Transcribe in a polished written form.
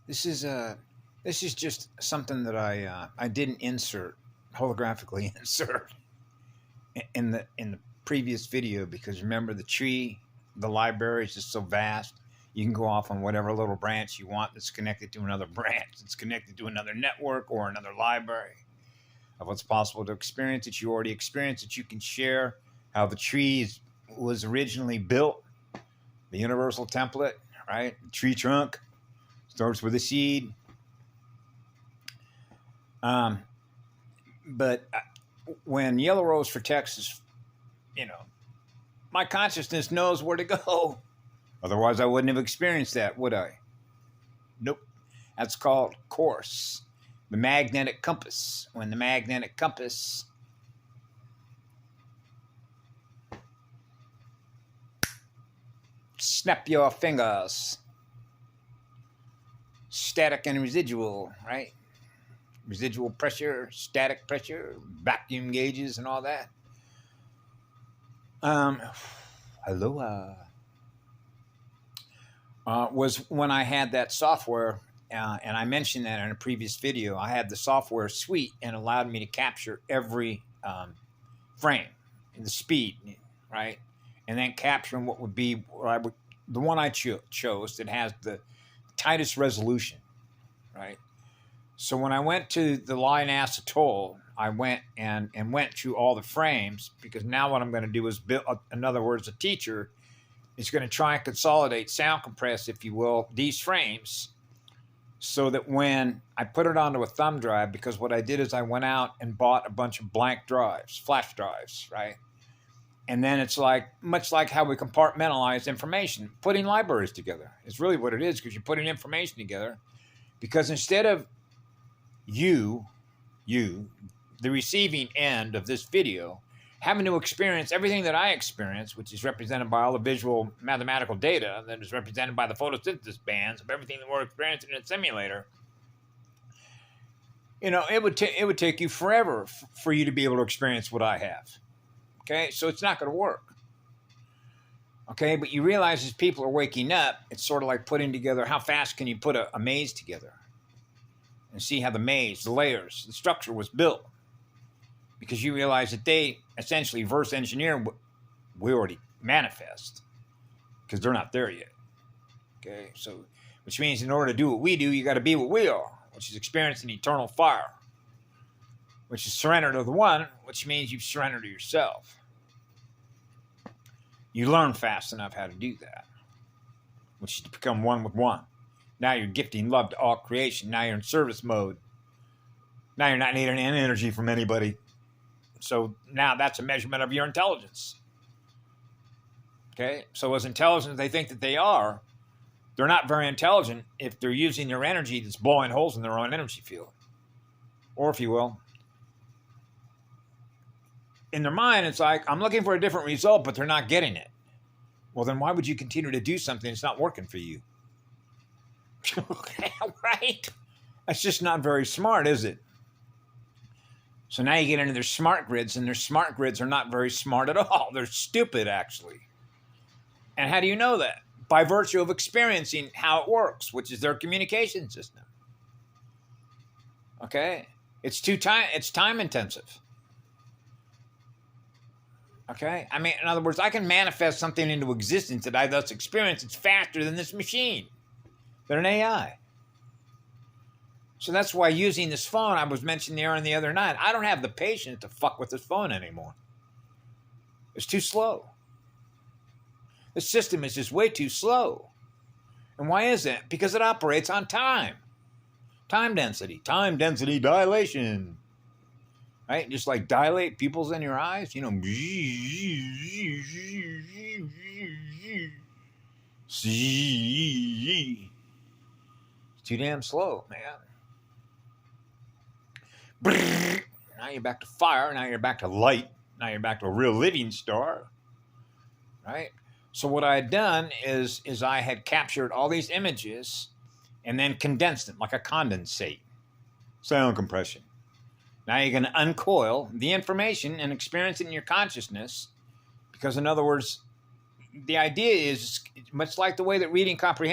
This is this is just something that I didn't insert holographically insert in the previous video, because remember, the tree, the library is just so vast. You can go off on whatever little branch you want that's connected to another branch that's connected to another network or another library of what's possible to experience that you already experienced, that you can share how the tree was originally built, the universal template, right? The tree trunk starts with a seed. But when Yellow Rose for Texas, my consciousness knows where to go. Otherwise, I wouldn't have experienced that, would I? Nope. That's called course. The magnetic compass. When the magnetic compass snap your fingers. Static and residual, right? Residual pressure, static pressure, vacuum gauges, and all that. Aloha. Was when I had that software, and I mentioned that in a previous video. I had the software suite and allowed me to capture every frame, the speed, right? And then capturing what would be the one I chose that has the tightest resolution, right? So when I went to the Lioness Atoll, I went and went through all the frames, because now what I'm going to do is build, in other words, a teacher is going to try and consolidate, sound compress, if you will, these frames, so that when I put it onto a thumb drive, because what I did is I went out and bought a bunch of blank drives, flash drives, right? And then it's like, much like how we compartmentalize information, putting libraries together. It's really what it is, because you're putting information together. Because instead of you, the receiving end of this video, having to experience everything that I experience, which is represented by all the visual mathematical data that is represented by the photosynthesis bands of everything that we're experiencing in a simulator, it would take you forever for you to be able to experience what I have. Okay, so it's not going to work. Okay, but you realize as people are waking up, it's sort of like putting together, how fast can you put a maze together? And see how the maze, the layers, the structure was built. Because you realize that they essentially reverse engineer what we already manifest, because they're not there yet. Okay, so which means in order to do what we do, you got to be what we are, which is experiencing eternal fire, which is surrender to the one, which means you surrender to yourself. You learn fast enough how to do that, which is to become one with one. Now you're gifting love to all creation. Now you're in service mode. Now you're not needing any energy from anybody. So now that's a measurement of your intelligence. Okay? So as intelligent as they think that they are, they're not very intelligent if they're using their energy that's blowing holes in their own energy field. Or, if you will, in their mind, it's like, I'm looking for a different result, but they're not getting it. Well, then why would you continue to do something that's not working for you? Okay, right? That's just not very smart, is it? So now you get into their smart grids, and their smart grids are not very smart at all. They're stupid, actually. And how do you know that? By virtue of experiencing how it works, which is their communication system. Okay? It's time intensive. Okay? I mean, in other words, I can manifest something into existence that I thus experience. It's faster than this machine. They're an AI. So that's why using this phone, I was mentioning there the other night, I don't have the patience to fuck with this phone anymore. It's too slow. The system is just way too slow. And why is that? Because it operates on time. Time density dilation. Right? Just like dilate pupils in your eyes, It's too damn slow, man. Now you're back to fire. Now you're back to light. Now you're back to a real living star. Right? So what I had done is I had captured all these images and then condensed them like a condensate. Sound compression. Now you're going to uncoil the information and experience it in your consciousness, because, in other words, the idea is much like the way that reading comprehension